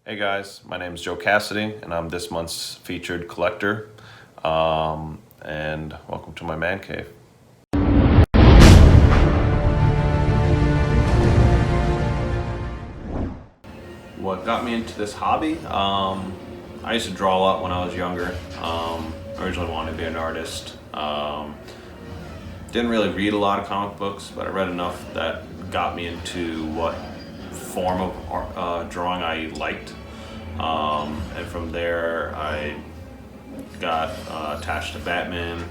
Hey guys, my name is Joe Cassidy, and I'm this month's featured collector. And welcome to my man cave. What got me into this hobby? I used to draw a lot when I was younger. Originally wanted to be an artist. Didn't really read a lot of comic books, but I read enough that got me into what form of drawing I liked. And from there, I got attached to Batman,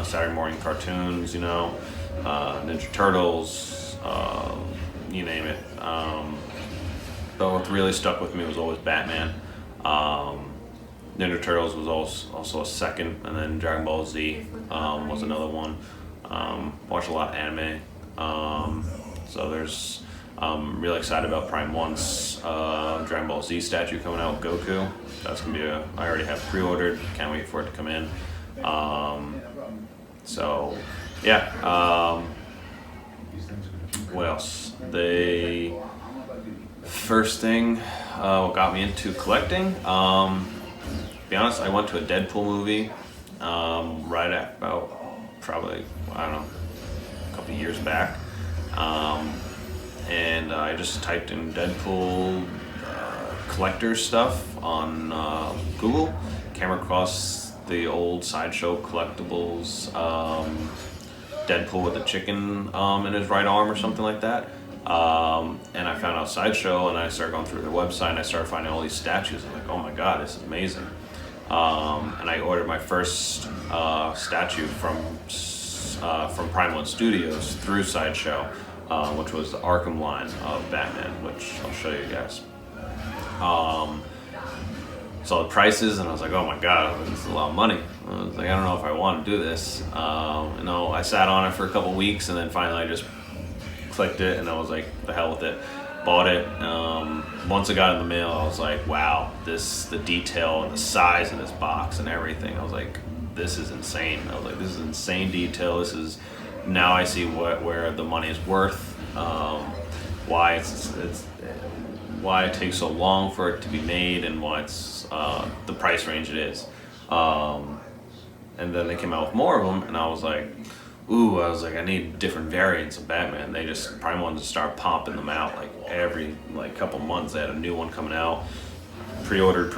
Saturday morning cartoons, Ninja Turtles, you name it. But what really stuck with me was always Batman. Ninja Turtles was also a second, and then Dragon Ball Z was another one. Watched a lot of anime. I'm really excited about Prime 1's Dragon Ball Z statue coming out with Goku. That's gonna be I already have pre-ordered. Can't wait for it to come in. What else? First thing what got me into collecting. To be honest, I went to a Deadpool movie right at about probably a couple of years back. And I just typed in Deadpool collector stuff on Google. Came across the old Sideshow collectibles, Deadpool with a chicken in his right arm or something like that. And I found out Sideshow, and I started going through their website, and I started finding all these statues. I'm like, oh my god, this is amazing. And I ordered my first statue from Prime 1 Studios through Sideshow, which was the Arkham line of Batman, which I'll show you guys. Saw the prices, and I was like, oh my god, this is a lot of money. I was like, I don't know if I want to do this. I sat on it for a couple weeks, and then finally I just clicked it, and I was like, the hell with it. Bought it. Once I got in the mail, I was like, wow, the detail and the size of this box and everything. I was like, this is insane. I was like, this is insane detail. Now I see where the money is worth, why why it takes so long for it to be made, and why it's the price range it is. And then they came out with more of them, and I was like, I need different variants of Batman. Prime 1 to start pumping them out every couple months. They had a new one coming out, pre-ordered,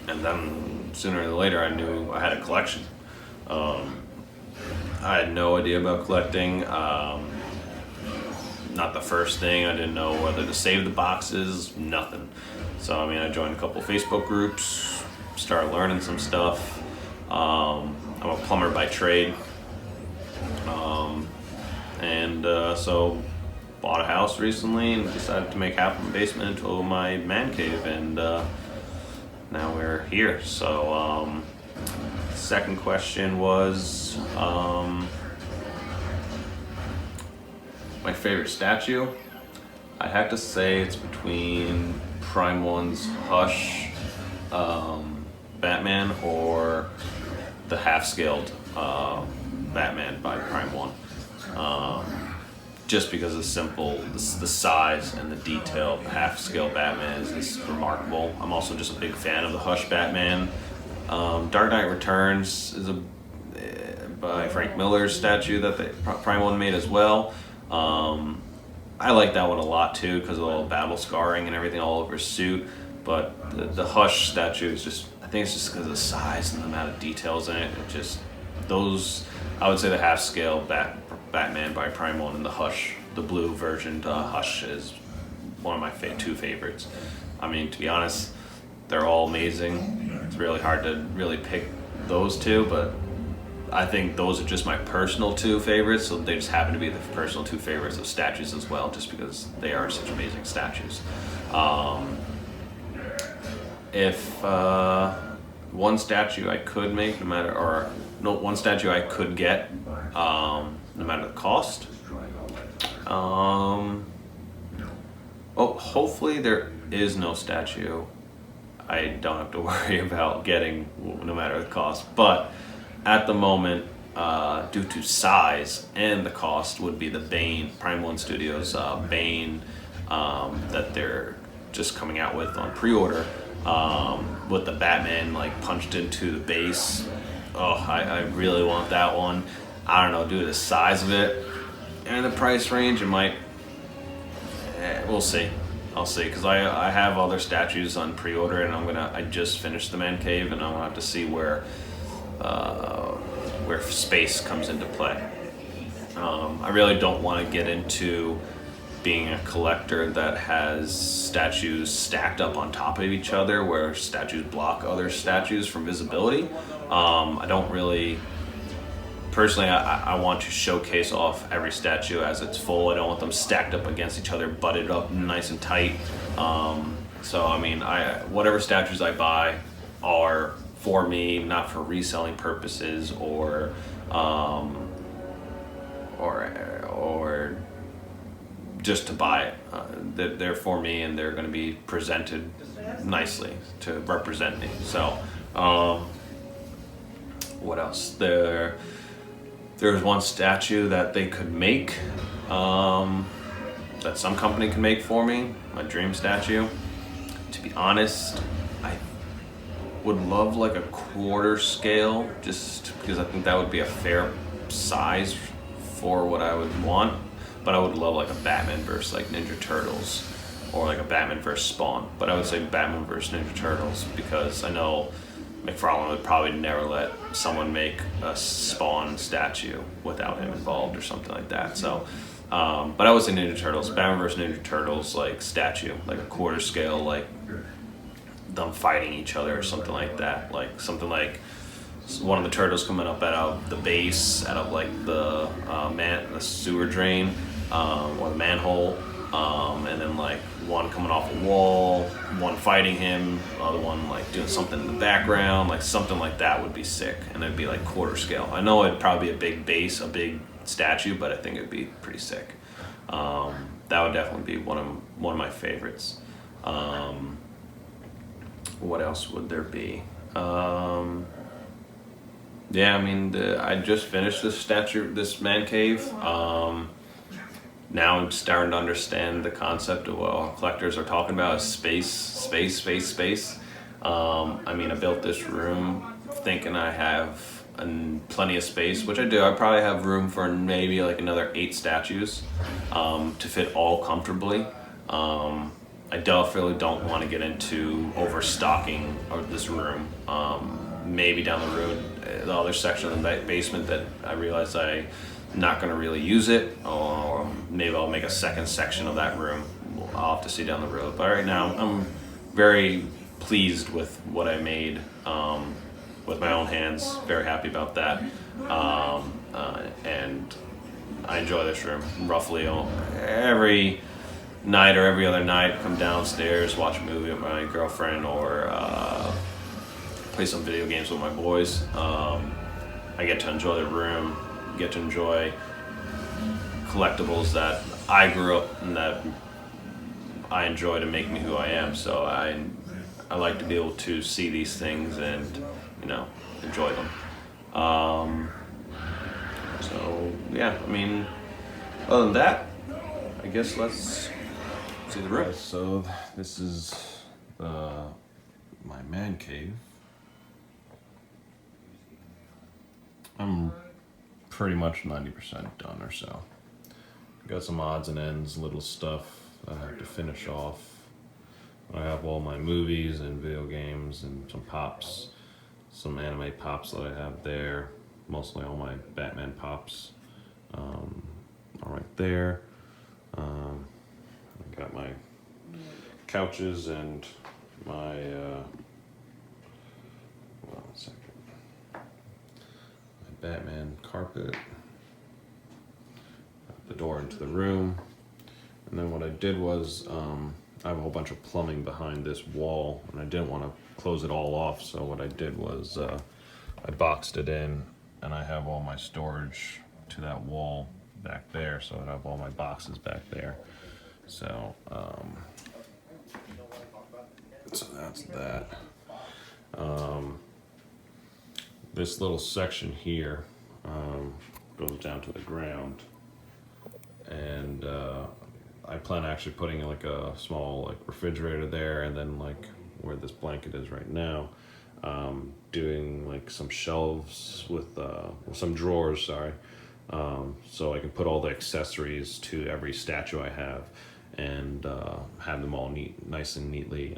and then sooner or later I knew I had a collection. I had no idea about collecting. Not the first thing. I didn't know whether to save the boxes, nothing. So, I joined a couple Facebook groups, started learning some stuff. I'm a plumber by trade. So bought a house recently and decided to make half of my basement into my man cave, and now we're here. So, second question was my favorite statue. I'd have to say it's between Prime 1's Hush Batman or the half-scaled Batman by Prime 1. Just because the size and the detail of the half-scale Batman is remarkable. I'm also just a big fan of the Hush Batman. Dark Knight Returns is by Frank Miller's statue that Prime 1 made as well. I like that one a lot too because of all the battle scarring and everything all over his suit. But the Hush statue is I think it's just because of the size and the amount of details in it. I would say the half-scale Batman by Prime 1 and the Hush, the blue version Hush, is one of my two favorites. To be honest, they're all amazing. It's really hard to really pick those two, but I think those are just my personal two favorites, so they just happen to be the personal two favorites of statues as well, just because they are such amazing statues. If one statue I could make, one statue I could get, no matter the cost. Hopefully there is no statue I don't have to worry about getting, no matter the cost. But at the moment, due to size and the cost, would be the Bane, Prime 1 Studios Bane, that they're just coming out with on pre-order, with the Batman like punched into the base. Oh, I really want that one. I don't know, due to the size of it and the price range, it might. We'll see. I'll see, because I have other statues on pre-order, and I just finished the man cave, and I'm gonna have to see where space comes into play. I really don't want to get into being a collector that has statues stacked up on top of each other, where statues block other statues from visibility. I don't really. Personally, I want to showcase off every statue as it's full. I don't want them stacked up against each other, butted up nice and tight. So I mean, whatever statues I buy are for me, not for reselling purposes or just to buy it. They're for me, and they're going to be presented nicely to represent me. So, what else? There's one statue that they could make, that some company can make for me, my dream statue. To be honest, I would love like a quarter scale, just because I think that would be a fair size for what I would want. But I would love like a Batman versus like Ninja Turtles, or like a Batman versus Spawn. But I would say Batman versus Ninja Turtles, because I know McFarlane would probably never let someone make a Spawn statue without him involved or something like that. So, but I would say Ninja Turtles, Batman vs. Ninja Turtles, like statue, like a quarter scale, like them fighting each other or something like that. Like something like one of the turtles coming up out of the base, out of like the sewer drain, or the manhole. And then like one coming off a wall, one fighting him, other one like doing something in the background, like something like that would be sick, and it'd be like quarter scale. I know it'd probably be a big base, a big statue, but I think it'd be pretty sick. That would definitely be one of my favorites. What else would there be? Yeah, I mean, I just finished this man cave. Now I'm starting to understand the concept of what collectors are talking about, is space. I mean, I built this room thinking I have plenty of space, which I do. I probably have room for maybe like another 8 statues to fit all comfortably. I definitely don't want to get into overstocking of this room. Maybe down the road, the other section of the basement that I realize I'm not going to really use it, or maybe I'll make a second section of that room. I'll have to see down the road. But right now, I'm very pleased with what I made with my own hands. Very happy about that. And I enjoy this room. Roughly every night or every other night, come downstairs, watch a movie with my girlfriend, or play some video games with my boys. I get to enjoy the room, get to enjoy collectibles that I grew up and that I enjoy to make me who I am. So I like to be able to see these things and, enjoy them. So yeah, I mean, other than that, I guess let's see the room. So this is my man cave. I'm pretty much 90% done or so. Got some odds and ends, little stuff I have to finish off. I have all my movies and video games and some pops, some anime pops that I have there. Mostly all my Batman pops are right there. I got my couches and my hold on a second. My Batman carpet. The door into the room. And then what I did was I have a whole bunch of plumbing behind this wall, and I didn't want to close it all off, so what I did was I boxed it in, and I have all my storage to that wall back there, so I have all my boxes back there. So so that's that. This little section here goes down to the ground, and I plan on actually putting like a small like refrigerator there, and then like where this blanket is right now, doing like some shelves with some drawers, sorry, so I can put all the accessories to every statue I have, and have them all nice and neatly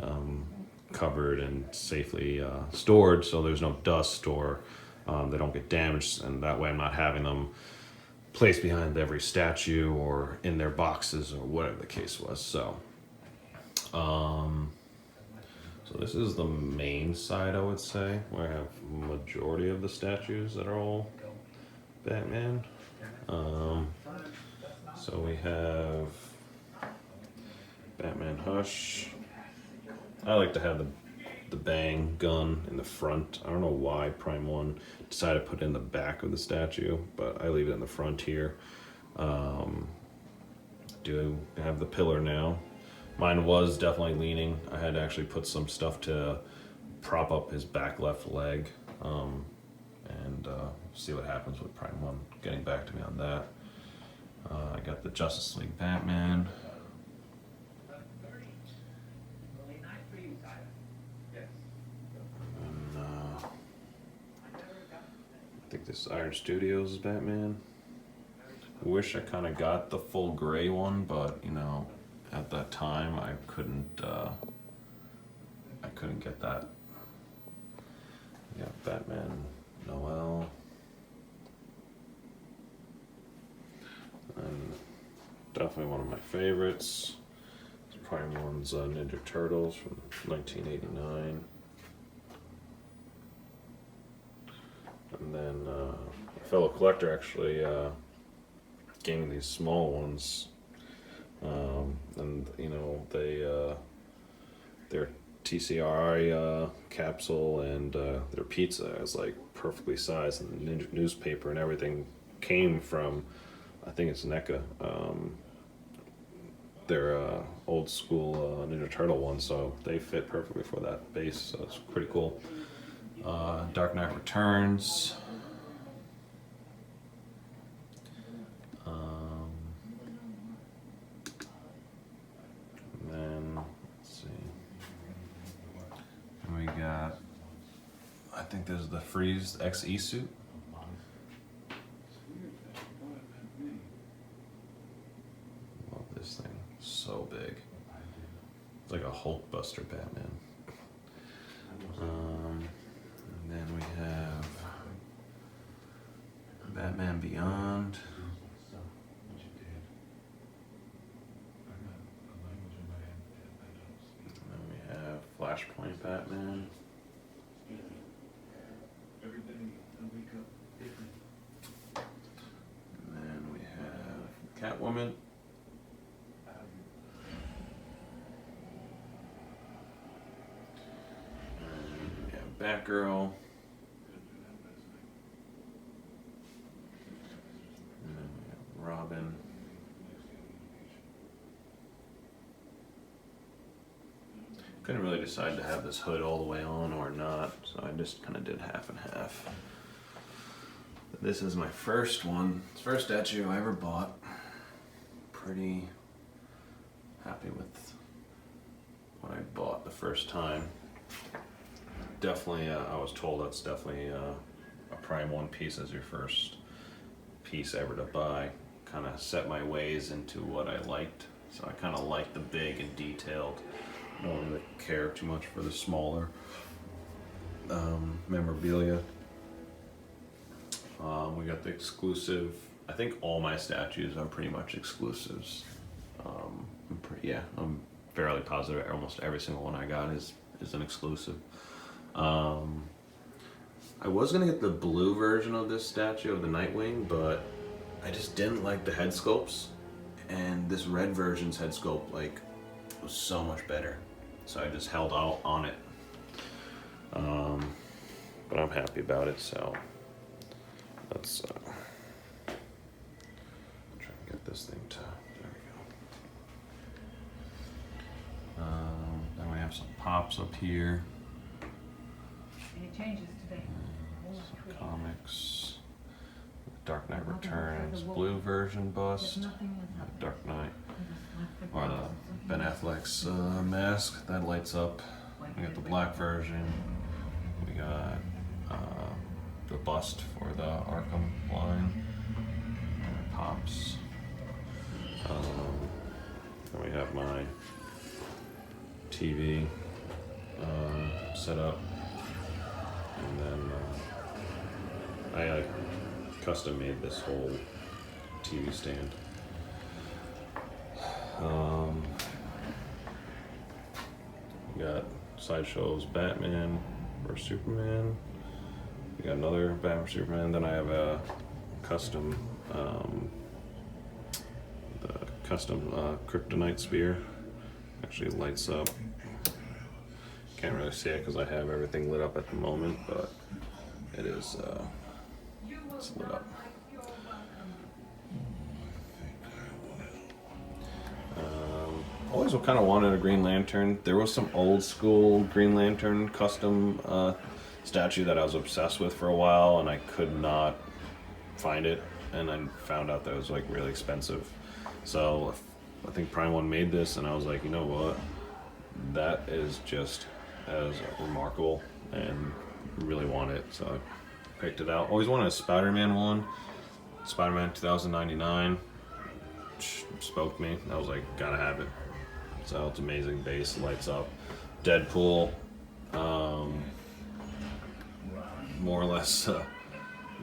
covered and safely stored, so there's no dust or they don't get damaged, and that way I'm not having them placed behind every statue or in their boxes or whatever the case was. So this is the main side, I would say, where I have majority of the statues that are all Batman. So we have Batman Hush. I like to have the bang gun in the front. I don't know why Prime 1 decided to put it in the back of the statue, but I leave it in the front here. Do have the pillar now. Mine was definitely leaning. I had to actually put some stuff to prop up his back left leg, and see what happens with Prime 1 getting back to me on that. I got the Justice League Batman. And, I think this Iron Studios is Batman. I wish I kind of got the full gray one, but you know, at that time I couldn't get that. Yeah, Batman Noel. And definitely one of my favorites. Prime 1's Ninja Turtles from 1989. And then a fellow collector actually gave me these small ones. And you know, their TCRI capsule and their pizza is like perfectly sized, and the Ninja newspaper and everything came from, I think it's NECA. They're old school Ninja Turtle ones, so they fit perfectly for that base, so it's pretty cool. Dark Knight Returns. And then, let's see. And we got, I think this is the Freeze XE suit. This thing, so big. It's like a Hulkbuster Batman. And then we have Batman Beyond. And then we have Flashpoint Batman. And then we have Catwoman. Batgirl. And then we have Robin. Couldn't really decide to have this hood all the way on or not, so I just kind of did half and half. But this is my first one. It's the first statue I ever bought. Pretty happy with what I bought the first time. Definitely, I was told that's definitely a Prime 1 piece as your first piece ever to buy. Kind of set my ways into what I liked. So I kind of liked the big and detailed. I don't really care too much for the smaller memorabilia. We got the exclusive. I think all my statues are pretty much exclusives. I'm fairly positive almost every single one I got is an exclusive. I was gonna get the blue version of this statue of the Nightwing, but I just didn't like the head sculpts, and this red version's head sculpt was so much better, so I just held out on it. But I'm happy about it, so let's try and get this thing to, there we go. Then we have some pops up here. Any changes today? Some Dark Knight Returns, blue version bust, Dark Knight or the Ben Affleck's mask that lights up. We got the black version. We got the bust for the Arkham line. And it pops. Then we have my TV set up, and then I custom made this whole TV stand. We got Sideshow's Batman vs Superman. We got another Batman vs Superman. Then I have a custom, Kryptonite spear. Actually lights up. Can't really see it because I have everything lit up at the moment, but it is it's lit up. Always kind of wanted a Green Lantern. There was some old school Green Lantern custom statue that I was obsessed with for a while, and I could not find it, and I found out that it was like really expensive. So I think Prime One made this, and I was like, you know what, that is just as remarkable, and really want it, so I picked it out. Always wanted a Spider-Man one. Spider-Man 2099 spoke me. I was like, gotta have it. So it's amazing. Base lights up. Deadpool, more or less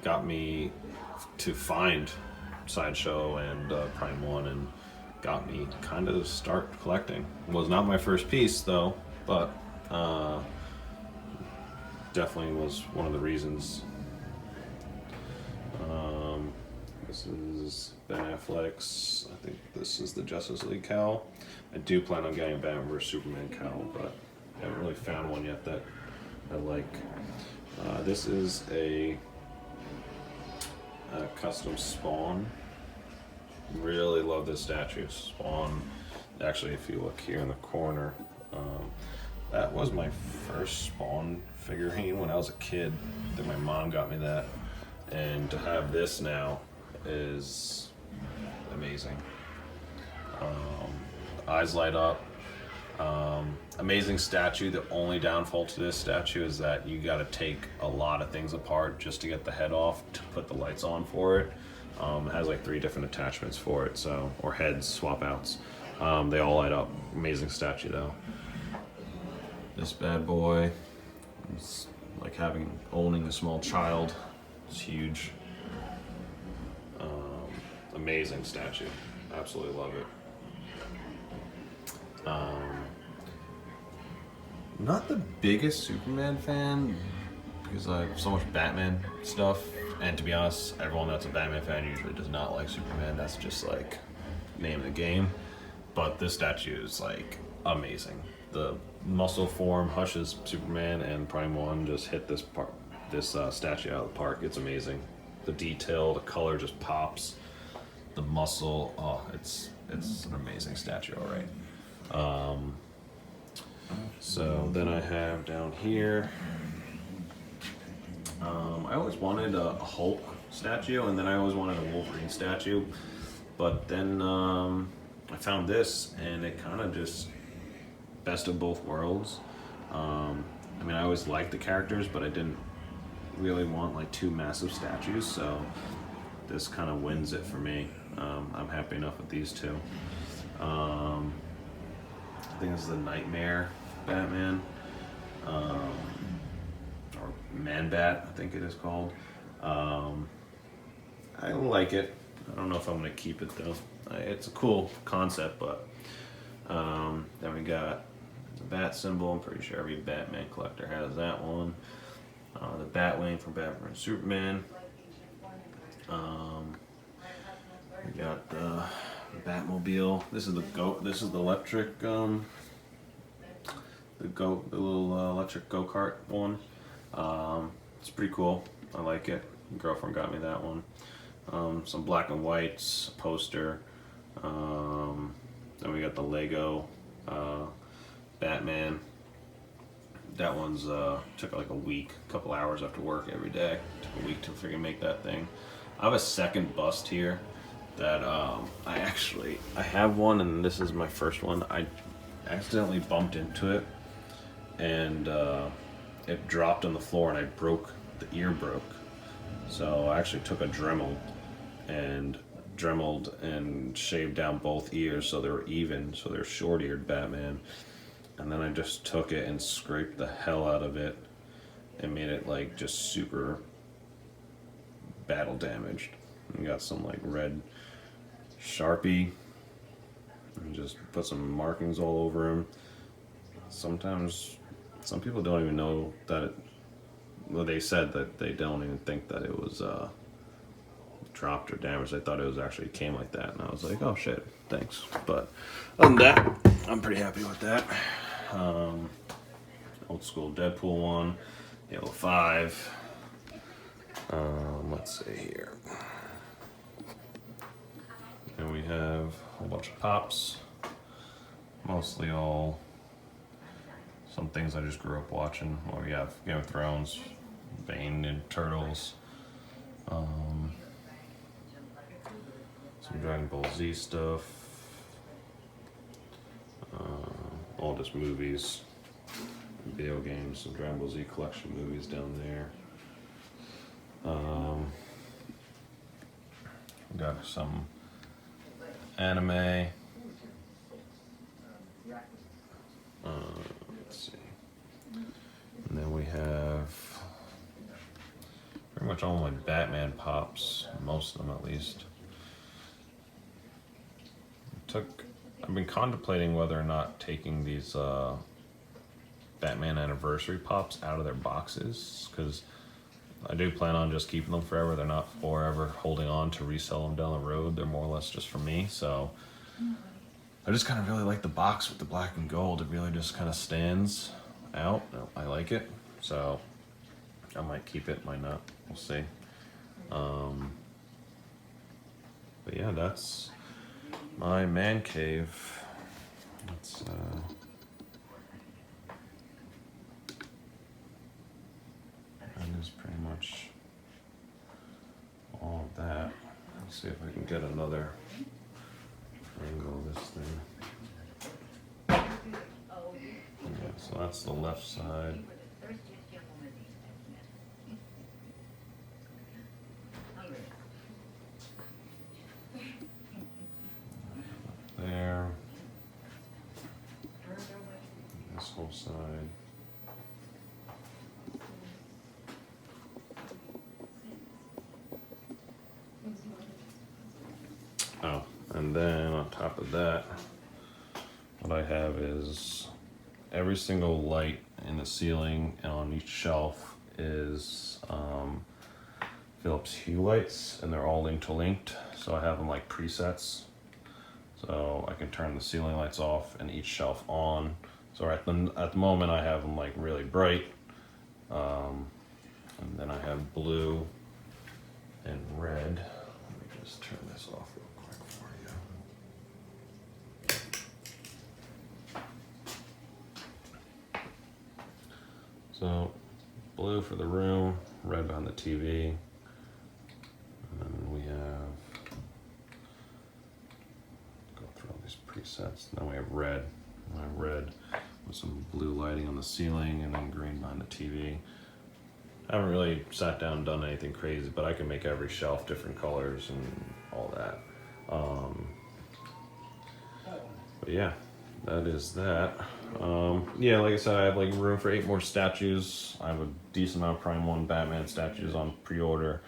got me to find Sideshow and Prime One, and got me kind of start collecting. It was not my first piece though, but definitely was one of the reasons. This is Ben Affleck's. I think this is the Justice League cowl. I do plan on getting a Batman vs Superman cowl, but I haven't really found one yet that I like. This is a custom Spawn. Really love this statue. Spawn. Actually, if you look here in the corner, that was my first Spawn figurine when I was a kid. I think my mom got me that, and to have this now is amazing. Eyes light up. Amazing statue. The only downfall to this statue is that you got to take a lot of things apart just to get the head off to put the lights on for it. It has like 3 different attachments for it, so, or heads swap outs. They all light up. Amazing statue though. This bad boy is like owning a small child. It's huge. Amazing statue. Absolutely love it. Not the biggest Superman fan because I have so much Batman stuff, and to be honest, everyone that's a Batman fan usually does not like Superman. That's just like name of the game. But this statue is like amazing. The muscle form hushes Superman, and Prime One just hit this statue out of the park. It's amazing. The detail, the color just pops. The muscle, oh, it's an amazing statue, all right. So then I have down here, I always wanted a Hulk statue, and then I always wanted a Wolverine statue, but then I found this, and it kind of just best of both worlds. I mean, I always liked the characters, but I didn't really want like 2 massive statues, so this kind of wins it for me. I'm happy enough with these 2. I think this is the Nightmare Batman, or Man-Bat, I think it is called. I like it. I don't know if I'm going to keep it though. It's a cool concept, but then we got the bat symbol. I'm pretty sure every Batman collector has that one. The Batwing from Batman and Superman. We got the Batmobile. This is the goat. This is the electric, the little electric go-kart one. It's pretty cool. I like it. My girlfriend got me that one. Some black and whites, a poster. Then we got the Lego Batman. That one's took like a couple hours after work every day. Took a week to freaking make that thing. I have a second bust here that I have one, and this is my first one. I accidentally bumped into it, and it dropped on the floor, and the ear broke. So I actually took a Dremel and dremeled and shaved down both ears so they were even, so they're short-eared Batman. And then I just took it and scraped the hell out of it and made it like just super battle damaged. And got some like red Sharpie and just put some markings all over him. Sometimes some people don't even know that it, well, they said that they don't even think that it was dropped or damaged. They thought it was actually came like that, and I was like, oh shit, thanks. But other than that, I'm pretty happy with that. Old school Deadpool one, Halo 5. Let's see here. And we have a whole bunch of pops, mostly all some things I just grew up watching. Well, we have Game of Thrones, Bane and Turtles, some Dragon Ball Z stuff, all just movies, video games, some Dragon Ball Z collection movies down there. We got some anime. Let's see. And then we have pretty much all my Batman pops, most of them at least. I've been contemplating whether or not taking these Batman anniversary pops out of their boxes, because I do plan on just keeping them forever. They're not forever holding on to resell them down the road. They're more or less just for me. So I just kind of really like the box with the black and gold. It really just kind of stands out. I like it. So I might keep it, might not. We'll see. But yeah, that's my man cave. That's that is pretty much all of that. Let's see if I can get another angle of this thing. Yeah, so that's the left side. There. This whole side. Oh, and then on top of that, what I have is every single light in the ceiling and on each shelf is Philips Hue lights, and they're all interlinked. So I have them like presets. So I can turn the ceiling lights off and each shelf on. So at the moment I have them like really bright. And then I have blue and red. Let me just turn this off real quick for you. So blue for the room, red behind the TV. And then we have, go through all these presets. Then we have red. Red with some blue lighting on the ceiling, and then green behind the TV. I haven't really sat down and done anything crazy, but I can make every shelf different colors and all that. But yeah, that is that. Yeah, like I said, I have like room for 8 more statues. I have a decent amount of Prime 1 Batman statues on pre-order,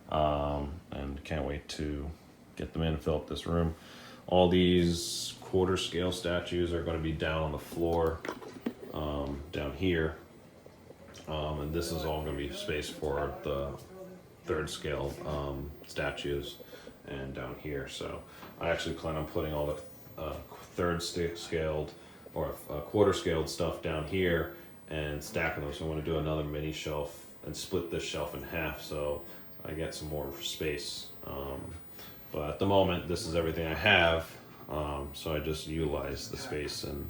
and can't wait to get them in and fill up this room. All these quarter scale statues are going to be down on the floor, down here. And this is all going to be space for the third scale statues and down here. So I actually plan on putting all the third scaled or quarter scaled stuff down here and stacking them. So I'm going to do another mini shelf and split this shelf in half so I get some more space. But at the moment, this is everything I have. So I just utilized the space and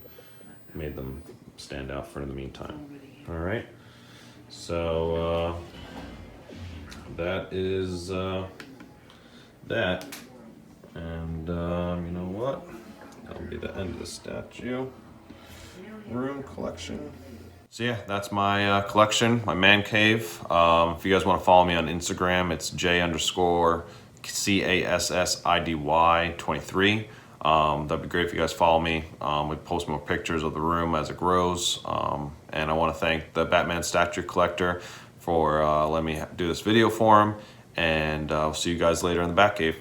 made them stand out for in the meantime. All right. So that is that. And you know what? That'll be the end of the statue room collection. So yeah, that's my collection, my man cave. If you guys want to follow me on Instagram, it's J_CASSIDY23. That'd be great if you guys follow me. We post more pictures of the room as it grows. And I want to thank the Batman statue collector for letting me do this video for him. And I'll see you guys later in the Bat Cave.